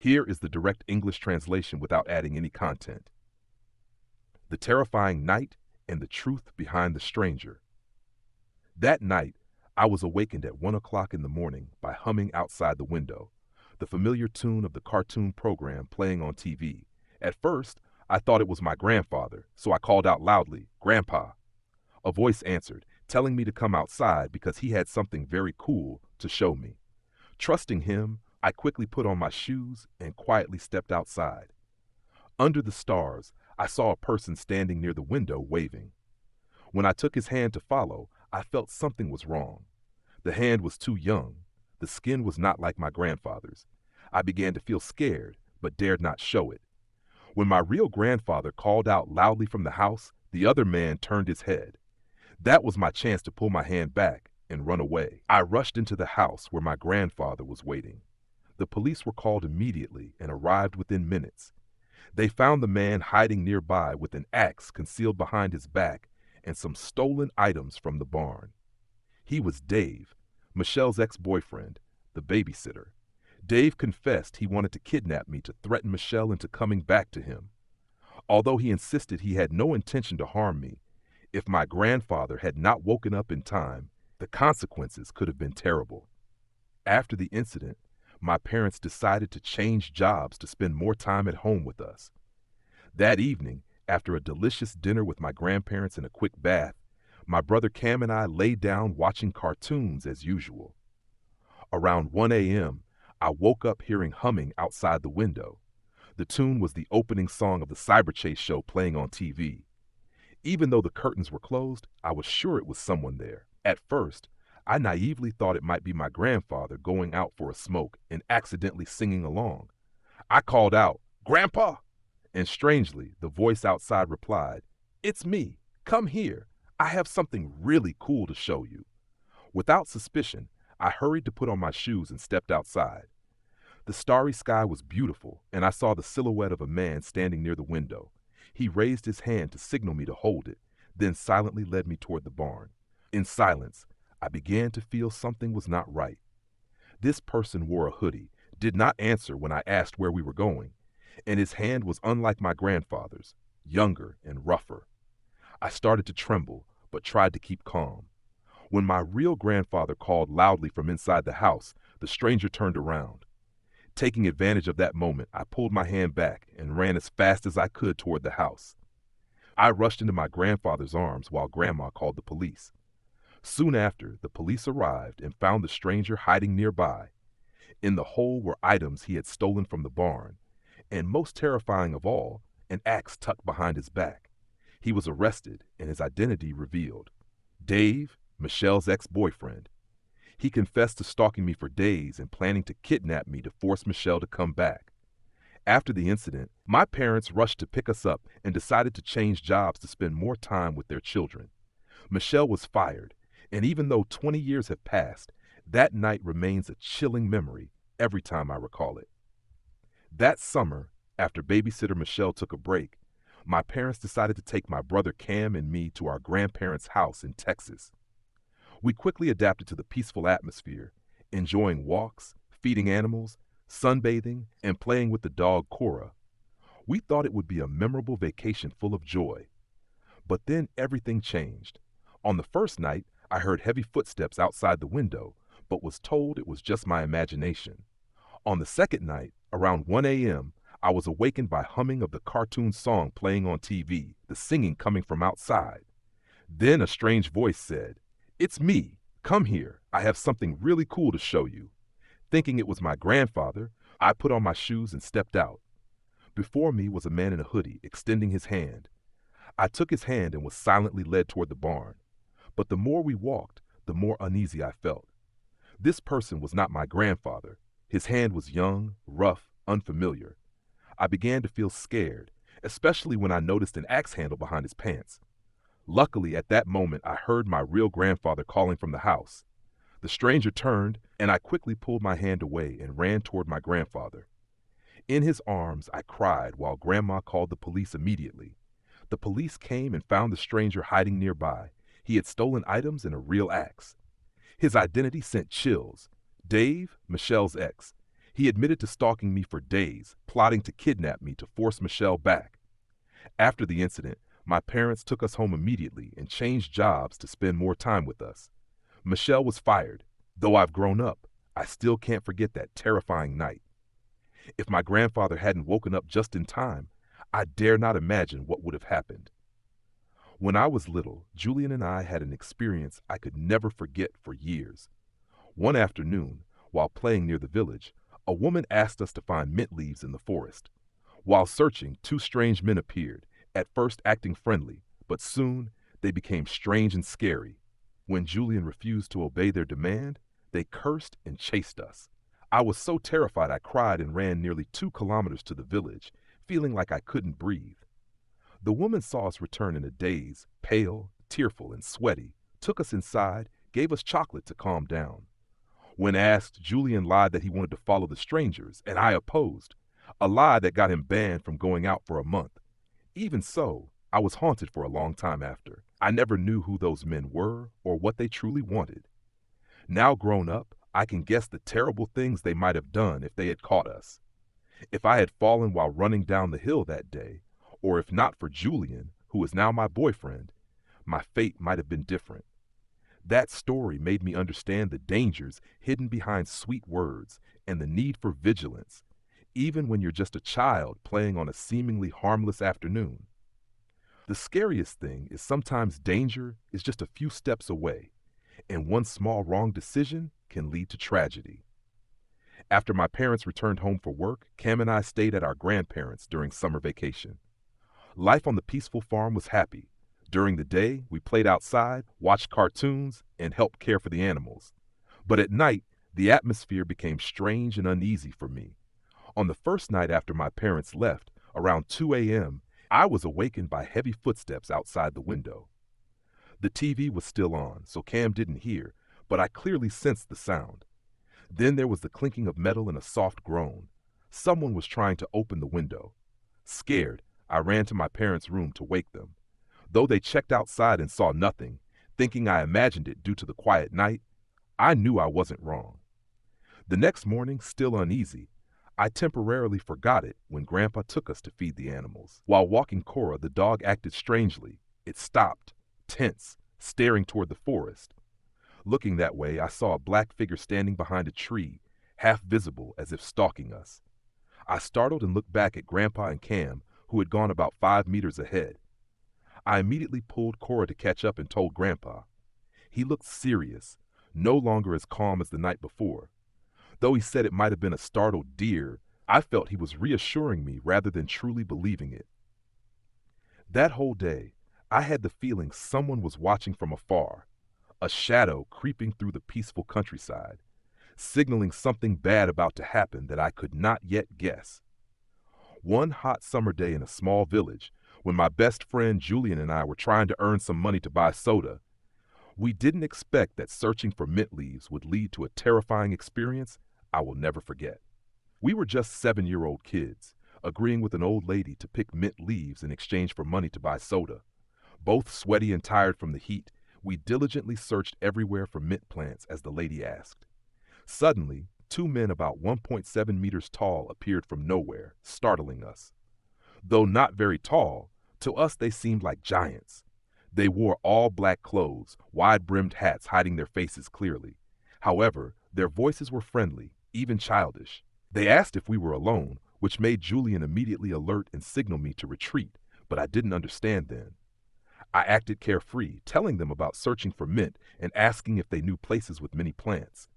Here is the direct English translation without adding any content. The terrifying night and the truth behind the stranger. That night, I was awakened at 1 o'clock in the morning by humming outside the window, the familiar tune of the cartoon program playing on TV. At first, I thought it was my grandfather, so I called out loudly, "Grandpa." A voice answered, telling me to come outside because he had something very cool to show me. Trusting him, I quickly put on my shoes and quietly stepped outside. Under the stars, I saw a person standing near the window waving. When I took his hand to follow, I felt something was wrong. The hand was too young. The skin was not like my grandfather's. I began to feel scared, but dared not show it. When my real grandfather called out loudly from the house, the other man turned his head. That was my chance to pull my hand back and run away. I rushed into the house where my grandfather was waiting. The police were called immediately and arrived within minutes. They found the man hiding nearby with an axe concealed behind his back and some stolen items from the barn. He was Dave, Michelle's ex-boyfriend, the babysitter. Dave confessed he wanted to kidnap me to threaten Michelle into coming back to him. Although he insisted he had no intention to harm me, if my grandfather had not woken up in time, the consequences could have been terrible. After the incident, my parents decided to change jobs to spend more time at home with us. That evening, after a delicious dinner with my grandparents and a quick bath, my brother Cam and I laid down watching cartoons as usual. Around 1 a.m., I woke up hearing humming outside the window. The tune was the opening song of the cyber chase show playing on TV. Even though the curtains were closed, I was sure it was someone there. At first, I naively thought it might be my grandfather going out for a smoke and accidentally singing along. I called out, "Grandpa!" And strangely, the voice outside replied, "It's me. Come here. I have something really cool to show you." Without suspicion, I hurried to put on my shoes and stepped outside. The starry sky was beautiful, and I saw the silhouette of a man standing near the window. He raised his hand to signal me to hold it, then silently led me toward the barn. In silence, I began to feel something was not right. This person wore a hoodie, did not answer when I asked where we were going, and his hand was unlike my grandfather's, younger and rougher. I started to tremble, but tried to keep calm. When my real grandfather called loudly from inside the house, the stranger turned around. Taking advantage of that moment, I pulled my hand back and ran as fast as I could toward the house. I rushed into my grandfather's arms while Grandma called the police. Soon after, the police arrived and found the stranger hiding nearby. In the hole were items he had stolen from the barn, and most terrifying of all, an axe tucked behind his back. He was arrested and his identity revealed. Dave, Michelle's ex-boyfriend. He confessed to stalking me for days and planning to kidnap me to force Michelle to come back. After the incident, my parents rushed to pick us up and decided to change jobs to spend more time with their children. Michelle was fired, and even though 20 years have passed, that night remains a chilling memory every time I recall it. That summer, after babysitter Michelle took a break, my parents decided to take my brother Cam and me to our grandparents' house in Texas. We quickly adapted to the peaceful atmosphere, enjoying walks, feeding animals, sunbathing, and playing with the dog Kora. We thought it would be a memorable vacation full of joy. But then everything changed. On the first night, I heard heavy footsteps outside the window, but was told it was just my imagination. On the second night, around 1 a.m., I was awakened by humming of the cartoon song playing on TV, the singing coming from outside. Then a strange voice said, "It's me. Come here. I have something really cool to show you." Thinking it was my grandfather, I put on my shoes and stepped out. Before me was a man in a hoodie, extending his hand. I took his hand and was silently led toward the barn. But the more we walked, the more uneasy I felt. This person was not my grandfather. His hand was young, rough, unfamiliar. I began to feel scared, especially when I noticed an axe handle behind his pants. Luckily, at that moment, I heard my real grandfather calling from the house. The stranger turned, and I quickly pulled my hand away and ran toward my grandfather. In his arms, I cried while Grandma called the police immediately. The police came and found the stranger hiding nearby. He had stolen items and a real axe. His identity sent chills. Dave, Michelle's ex. He admitted to stalking me for days, plotting to kidnap me to force Michelle back. After the incident, my parents took us home immediately and changed jobs to spend more time with us. Michelle was fired. Though I've grown up, I still can't forget that terrifying night. If my grandfather hadn't woken up just in time, I dare not imagine what would have happened. When I was little, Julian and I had an experience I could never forget for years. One afternoon, while playing near the village, a woman asked us to find mint leaves in the forest. While searching, two strange men appeared, at first acting friendly, but soon they became strange and scary. When Julian refused to obey their demand, they cursed and chased us. I was so terrified I cried and ran nearly 2 kilometers to the village, feeling like I couldn't breathe. The woman saw us return in a daze, pale, tearful, and sweaty, took us inside, gave us chocolate to calm down. When asked, Julian lied that he wanted to follow the strangers, and I opposed, a lie that got him banned from going out for a month. Even so, I was haunted for a long time after. I never knew who those men were or what they truly wanted. Now grown up, I can guess the terrible things they might have done if they had caught us. If I had fallen while running down the hill that day, or if not for Julian, who is now my boyfriend, my fate might have been different. That story made me understand the dangers hidden behind sweet words and the need for vigilance, even when you're just a child playing on a seemingly harmless afternoon. The scariest thing is sometimes danger is just a few steps away, and one small wrong decision can lead to tragedy. After my parents returned home for work, Cam and I stayed at our grandparents' during summer vacation. Life on the peaceful farm was happy. During the day, we played outside, watched cartoons, and helped care for the animals. But at night, the atmosphere became strange and uneasy for me. On the first night after my parents left, around 2 a.m., I was awakened by heavy footsteps outside the window. The TV was still on, so Cam didn't hear, but I clearly sensed the sound. Then there was the clinking of metal and a soft groan. Someone was trying to open the window. Scared, I ran to my parents' room to wake them. Though they checked outside and saw nothing, thinking I imagined it due to the quiet night, I knew I wasn't wrong. The next morning, still uneasy, I temporarily forgot it when Grandpa took us to feed the animals. While walking Kora, the dog acted strangely. It stopped, tense, staring toward the forest. Looking that way, I saw a black figure standing behind a tree, half visible as if stalking us. I startled and looked back at Grandpa and Cam, who had gone about 5 meters ahead. I immediately pulled Kora to catch up and told Grandpa. He looked serious, no longer as calm as the night before. Though he said it might have been a startled deer, I felt he was reassuring me rather than truly believing it. That whole day, I had the feeling someone was watching from afar, a shadow creeping through the peaceful countryside, signaling something bad about to happen that I could not yet guess. One hot summer day in a small village, when my best friend Julian and I were trying to earn some money to buy soda, we didn't expect that searching for mint leaves would lead to a terrifying experience I will never forget. We were just 7-year-old kids, agreeing with an old lady to pick mint leaves in exchange for money to buy soda. Both sweaty and tired from the heat, we diligently searched everywhere for mint plants as the lady asked. Suddenly, 2 men about 1.7 meters tall appeared from nowhere, startling us. Though not very tall, to us they seemed like giants. They wore all black clothes, wide-brimmed hats hiding their faces clearly. However, their voices were friendly, even childish. They asked if we were alone, which made Julian immediately alert and signal me to retreat, but I didn't understand then. I acted carefree, telling them about searching for mint and asking if they knew places with many plants.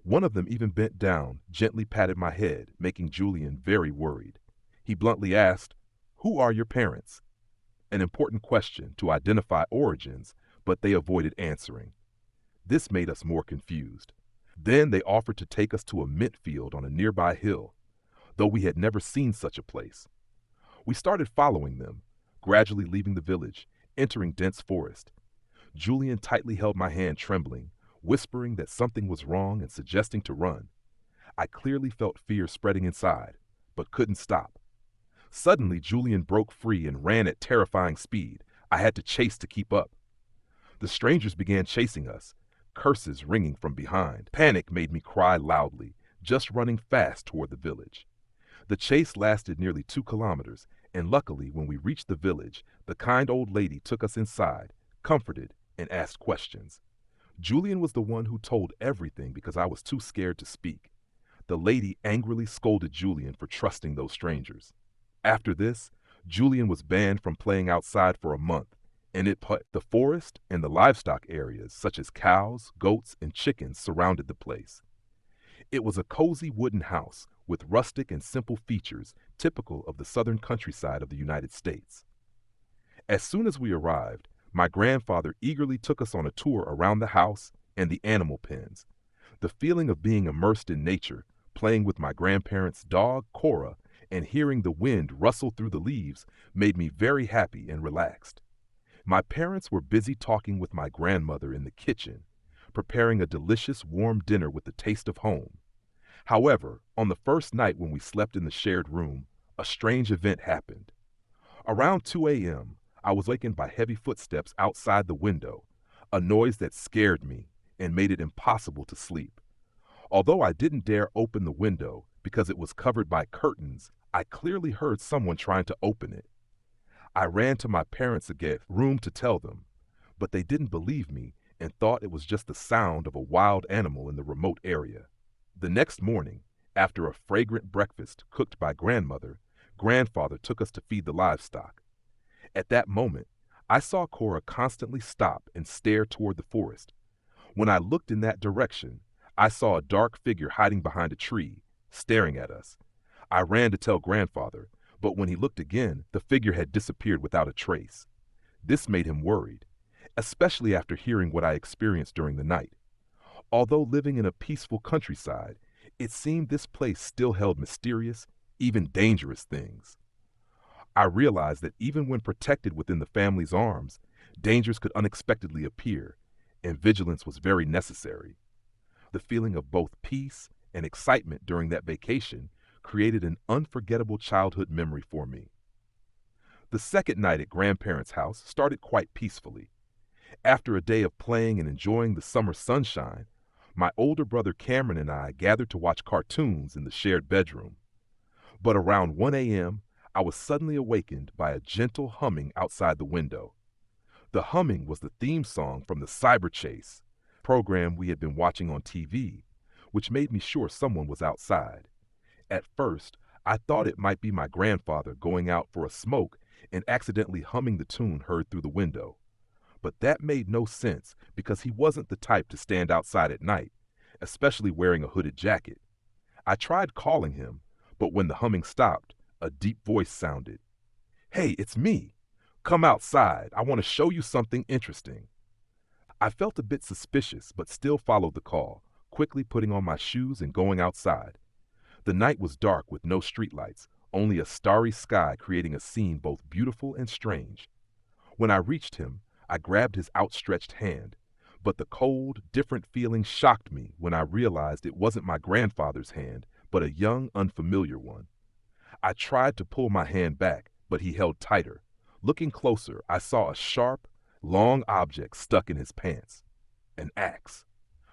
One of them even bent down, gently patted my head, making Julian very worried. He bluntly asked, "Who are your parents?" An important question to identify origins, but they avoided answering. This made us more confused. Then they offered to take us to a mint field on a nearby hill, though we had never seen such a place. We started following them, gradually leaving the village, entering dense forest. Julian tightly held my hand, trembling, whispering that something was wrong and suggesting to run. I clearly felt fear spreading inside, but couldn't stop. Suddenly, Julian broke free and ran at terrifying speed. I had to chase to keep up. The strangers began chasing us, curses ringing from behind. Panic made me cry loudly. just running fast toward the village. The chase lasted nearly 2 kilometers, and luckily, when we reached the village, the kind old lady took us inside, comforted, and asked questions. Julian was the one who told everything because I was too scared to speak. The lady angrily scolded Julian for trusting those strangers. After this, Julian was banned from playing outside for a month, and the forest and the livestock areas, such as cows, goats, and chickens, surrounded the place. It was a cozy wooden house with rustic and simple features typical of the southern countryside of the United States. As soon as we arrived, my grandfather eagerly took us on a tour around the house and the animal pens. The feeling of being immersed in nature, playing with my grandparents' dog, Kora, and hearing the wind rustle through the leaves made me very happy and relaxed. My parents were busy talking with my grandmother in the kitchen, preparing a delicious warm dinner with the taste of home. However, on the first night when we slept in the shared room, a strange event happened. Around 2 a.m., I was wakened by heavy footsteps outside the window, a noise that scared me and made it impossible to sleep. Although I didn't dare open the window because it was covered by curtains, I clearly heard someone trying to open it. I ran to my parents' room to tell them, but they didn't believe me and thought it was just the sound of a wild animal in the remote area. The next morning, after a fragrant breakfast cooked by grandfather took us to feed the livestock. At that moment, I saw Kora constantly stop and stare toward the forest. When I looked in that direction, I saw a dark figure hiding behind a tree, staring at us. I ran to tell grandfather, but when he looked again, the figure had disappeared without a trace. This made him worried, especially after hearing what I experienced during the night. Although living in a peaceful countryside, it seemed this place still held mysterious, even dangerous things. I realized that even when protected within the family's arms, dangers could unexpectedly appear, and vigilance was very necessary. The feeling of both peace and excitement during that vacation created an unforgettable childhood memory for me. The second night at grandparents' house started quite peacefully. After a day of playing and enjoying the summer sunshine, my older brother Cameron and I gathered to watch cartoons in the shared bedroom. But around 1 a.m., I was suddenly awakened by a gentle humming outside the window. The humming was the theme song from the Cyber Chase program we had been watching on TV, which made me sure someone was outside. At first, I thought it might be my grandfather going out for a smoke and accidentally humming the tune heard through the window. But that made no sense because he wasn't the type to stand outside at night, especially wearing a hooded jacket. I tried calling him, but when the humming stopped, a deep voice sounded. "Hey, it's me. Come outside. I want to show you something interesting." I felt a bit suspicious, but still followed the call, quickly putting on my shoes and going outside. The night was dark with no streetlights, only a starry sky creating a scene both beautiful and strange. When I reached him, I grabbed his outstretched hand, but the cold, different feeling shocked me when I realized it wasn't my grandfather's hand, but a young, unfamiliar one. I tried to pull my hand back, but he held tighter. Looking closer, I saw a sharp, long object stuck in his pants. An axe.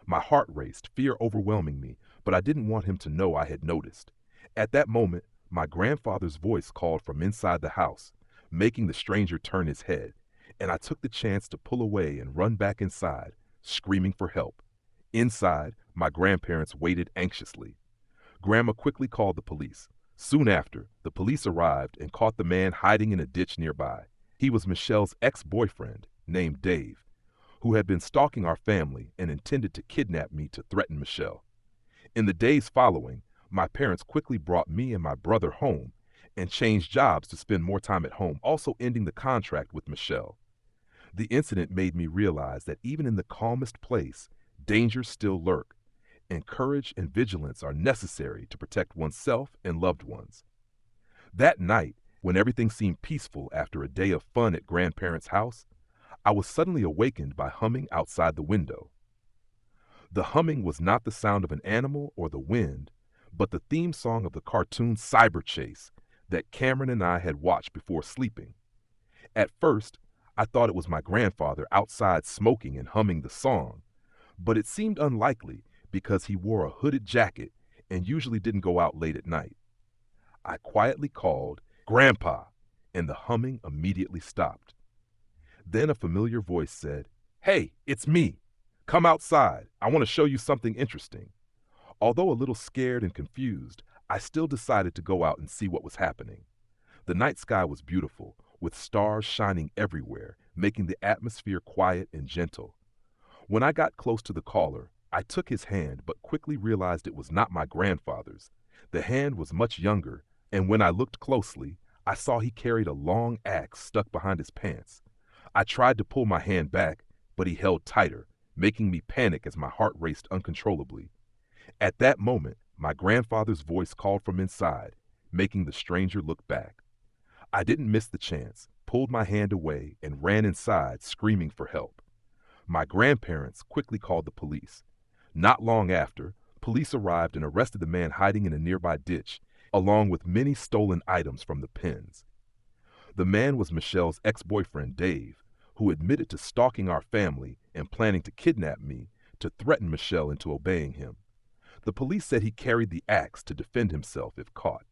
My heart raced, fear overwhelming me, but I didn't want him to know I had noticed. At that moment, my grandfather's voice called from inside the house, making the stranger turn his head, and I took the chance to pull away and run back inside, screaming for help. Inside, my grandparents waited anxiously. Grandma quickly called the police. Soon after, the police arrived and caught the man hiding in a ditch nearby. He was Michelle's ex-boyfriend, named Dave, who had been stalking our family and intended to kidnap me to threaten Michelle. In the days following, my parents quickly brought me and my brother home and changed jobs to spend more time at home, also ending the contract with Michelle. The incident made me realize that even in the calmest place, dangers still lurk, and courage and vigilance are necessary to protect oneself and loved ones. That night, when everything seemed peaceful after a day of fun at grandparents' house, I was suddenly awakened by humming outside the window. The humming was not the sound of an animal or the wind, but the theme song of the cartoon Cyber Chase that Cameron and I had watched before sleeping. At first, I thought it was my grandfather outside smoking and humming the song, but it seemed unlikely because he wore a hooded jacket and usually didn't go out late at night. I quietly called, "Grandpa," and the humming immediately stopped. Then a familiar voice said, "Hey, it's me. Come outside. I want to show you something interesting." Although a little scared and confused, I still decided to go out and see what was happening. The night sky was beautiful, with stars shining everywhere, making the atmosphere quiet and gentle. When I got close to the caller, I took his hand but quickly realized it was not my grandfather's. The hand was much younger, and when I looked closely, I saw he carried a long axe stuck behind his pants. I tried to pull my hand back, but he held tighter, making me panic as my heart raced uncontrollably. At that moment, my grandfather's voice called from inside, making the stranger look back. I didn't miss the chance, pulled my hand away, and ran inside, screaming for help. My grandparents quickly called the police. Not long after, police arrived and arrested the man hiding in a nearby ditch, along with many stolen items from the pens. The man was Michelle's ex-boyfriend, Dave, who admitted to stalking our family and planning to kidnap me to threaten Michelle into obeying him. The police said he carried the axe to defend himself if caught.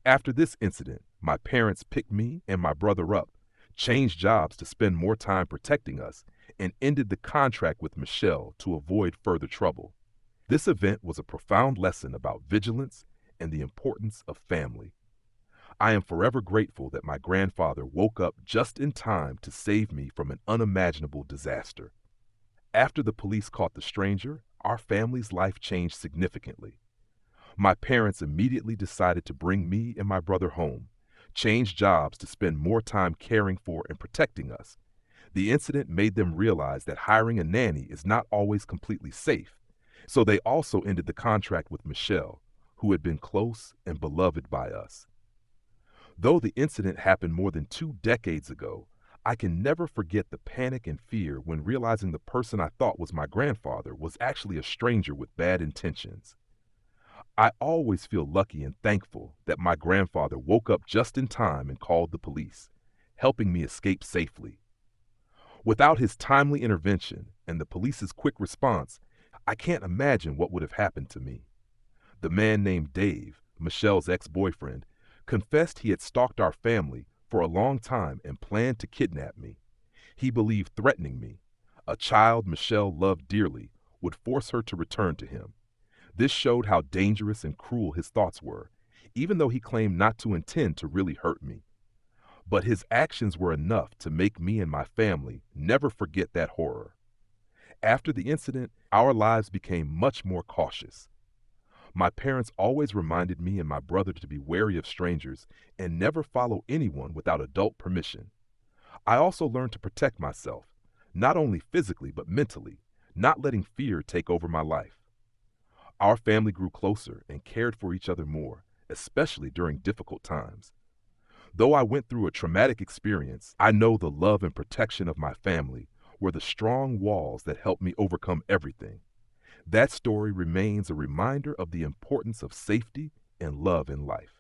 After this incident, my parents picked me and my brother up, changed jobs to spend more time protecting us, and ended the contract with Michelle to avoid further trouble. This event was a profound lesson about vigilance and the importance of family. I am forever grateful that my grandfather woke up just in time to save me from an unimaginable disaster. After the police caught the stranger, our family's life changed significantly. My parents immediately decided to bring me and my brother home, changed jobs to spend more time caring for and protecting us. The incident made them realize that hiring a nanny is not always completely safe, so they also ended the contract with Michelle, who had been close and beloved by us. Though the incident happened more than 2 decades ago, I can never forget the panic and fear when realizing the person I thought was my grandfather was actually a stranger with bad intentions. I always feel lucky and thankful that my grandfather woke up just in time and called the police, helping me escape safely. Without his timely intervention and the police's quick response, I can't imagine what would have happened to me. The man named Dave, Michelle's ex-boyfriend, confessed he had stalked our family for a long time and planned to kidnap me. He believed threatening me, a child Michelle loved dearly, would force her to return to him. This showed how dangerous and cruel his thoughts were, even though he claimed not to intend to really hurt me. But his actions were enough to make me and my family never forget that horror. After the incident, our lives became much more cautious. My parents always reminded me and my brother to be wary of strangers and never follow anyone without adult permission. I also learned to protect myself, not only physically but mentally, not letting fear take over my life. Our family grew closer and cared for each other more, especially during difficult times. Though I went through a traumatic experience, I know the love and protection of my family were the strong walls that helped me overcome everything. That story remains a reminder of the importance of safety and love in life.